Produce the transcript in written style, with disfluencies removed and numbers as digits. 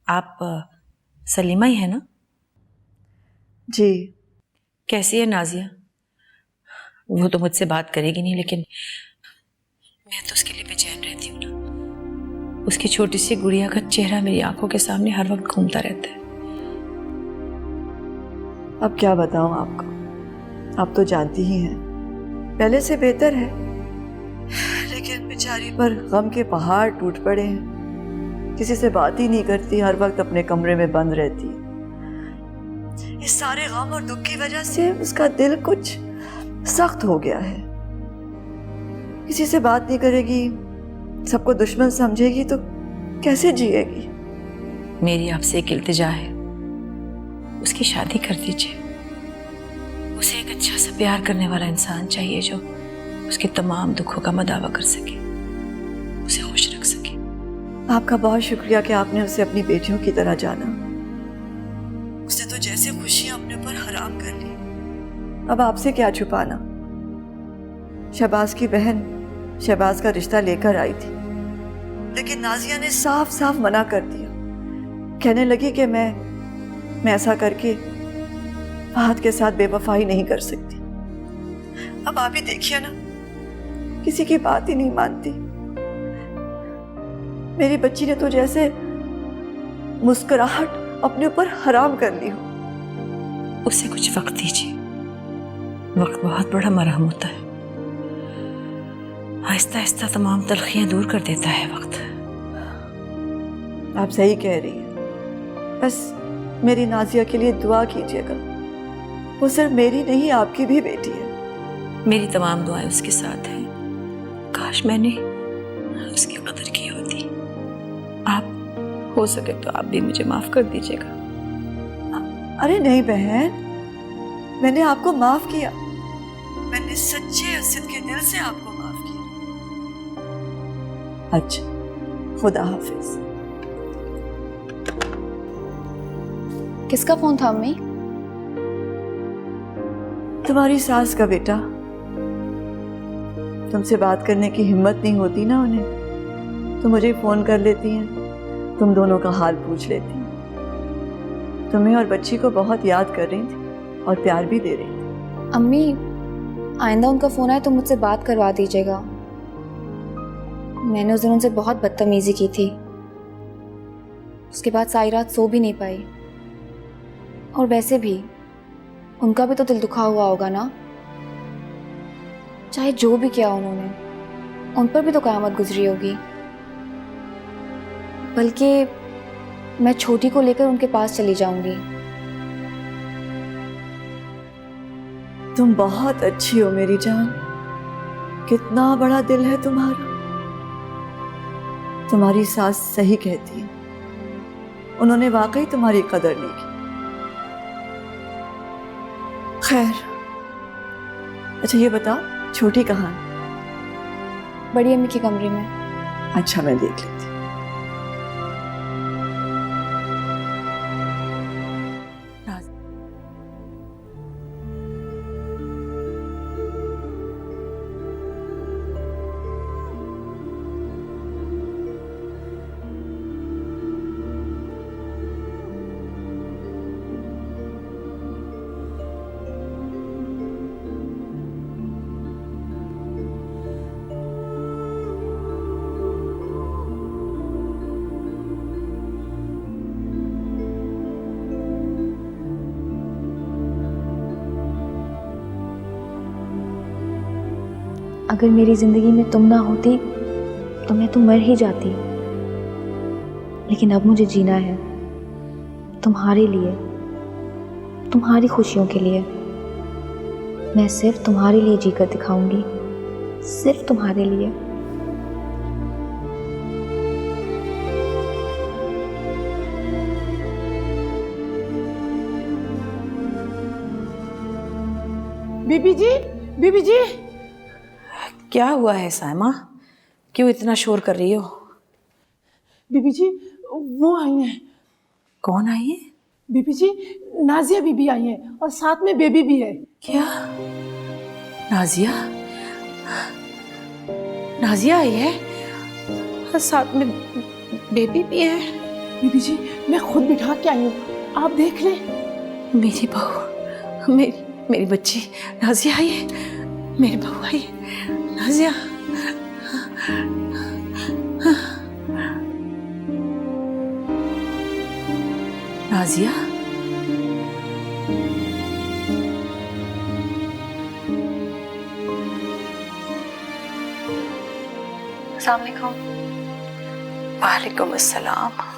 आप सलीमा ही है ना? जी। कैसी है नाजिया? वो तो मुझसे बात करेगी नहीं, लेकिन मैं तो उसके लिए बेचैन रहती हूँ ना। उसकी छोटी सी गुड़िया का चेहरा मेरी आंखों के सामने हर वक्त घूमता रहता है। अब क्या बताऊं आपको, आप तो जानती ही हैं, पहले से बेहतर है, लेकिन बेचारी पर गम के पहाड़ टूट पड़े हैं। किसी से बात ही नहीं करती, हर वक्त अपने कमरे में बंद रहती है। इस सारे गम और दुख की वजह से उसका दिल कुछ सख्त हो गया है। किसी से बात नहीं करेगी, सबको दुश्मन समझेगी, तो कैसे जिएगी? मेरी आपसे एक इल्तिजा है, उसकी शादी कर दीजिए। उसे एक अच्छा सा प्यार करने वाला इंसान चाहिए जो उसके तमाम दुखों का मदावा कर सके, उसे खुश रख सके। आपका बहुत शुक्रिया कि आपने उसे अपनी बेटियों की तरह जाना। उसने तो जैसे खुशियां अपने ऊपर हराम कर ली। अब आपसे क्या छुपाना। शहबाज की बहन शहबाज का रिश्ता लेकर आई थी, लेकिन नाजिया ने साफ साफ मना कर दिया। कहने लगी कि मैं ऐसा करके फहद के साथ बेवफाई नहीं कर सकती। अब आप ही देखिए ना, किसी की बात ही नहीं मानती। मेरी बच्ची ने तो जैसे मुस्कुराहट अपने ऊपर हराम कर ली हो। उसे कुछ वक्त दीजिए, वक्त बहुत बड़ा मरहम होता है। आहिस्ता आहिस्ता तमाम तलखियां दूर कर देता है वक्त। आप सही कह रही हैं, बस मेरी नाजिया के लिए दुआ कीजिएगा। वो सिर्फ मेरी नहीं, आपकी भी बेटी है। मेरी तमाम दुआएं उसके साथ हैं। काश मैंने उसकी कदर की होती। आप हो सके तो आप भी मुझे माफ कर दीजिएगा। अरे नहीं बहन, मैंने आपको माफ किया। मैंने सच्चे असद के दिल से आपको माफ किया। अच्छा, खुदा हाफिज। किसका फोन था अम्मी? तुम्हारी सास का बेटा। तुमसे बात करने की हिम्मत नहीं होती ना उन्हें, तो मुझे फोन कर लेती हैं, तुम दोनों का हाल पूछ लेती हैं। तुम्हें और बच्ची को बहुत याद कर रही थी और प्यार भी दे रही थी। अम्मी, आइंदा उनका फोन आए तो मुझसे बात करवा दीजिएगा। मैंने उस दिन उनसे बहुत बदतमीजी की थी। उसके बाद सारी रात सो भी नहीं पाई। और वैसे भी उनका भी तो दिल दुखा हुआ होगा ना। चाहे जो भी किया उन्होंने, उन पर भी तो क़यामत गुजरी होगी। बल्कि मैं छोटी को लेकर उनके पास चली जाऊंगी। तुम बहुत अच्छी हो मेरी जान, कितना बड़ा दिल है तुम्हारा। तुम्हारी सास सही कहती है, उन्होंने वाकई तुम्हारी कदर नहीं की। खैर, अच्छा ये बताओ, छोटी कहाँ है? बड़ी अम्मी के कमरे में। अच्छा, मैं देख लेती हूँ। अगर मेरी ज़िंदगी में तुम ना होती तो मैं तो मर ही जाती। लेकिन अब मुझे जीना है तुम्हारे लिए, तुम्हारी खुशियों के लिए। मैं सिर्फ तुम्हारे लिए जीकर दिखाऊंगी, सिर्फ तुम्हारे लिए। बीबी जी, बीबी जी। क्या हुआ है साइमा, क्यों इतना शोर कर रही हो? बीबी जी, वो आई हैं। कौन आई है? बीबी जी, नाजिया बीबी आई हैं और साथ में बेबी भी है। क्या? नाजिया? नाजिया आई है और साथ में बेबी भी है? बीबी जी मैं खुद बिठा के आई हूँ, आप देख लें। मेरी बहू, मेरी बच्ची नाजिया आई है, मेरी बहू आई है, नाजिया। नाजिया, अस्सलाम वालेकुम। वालेकुम अस्सलाम।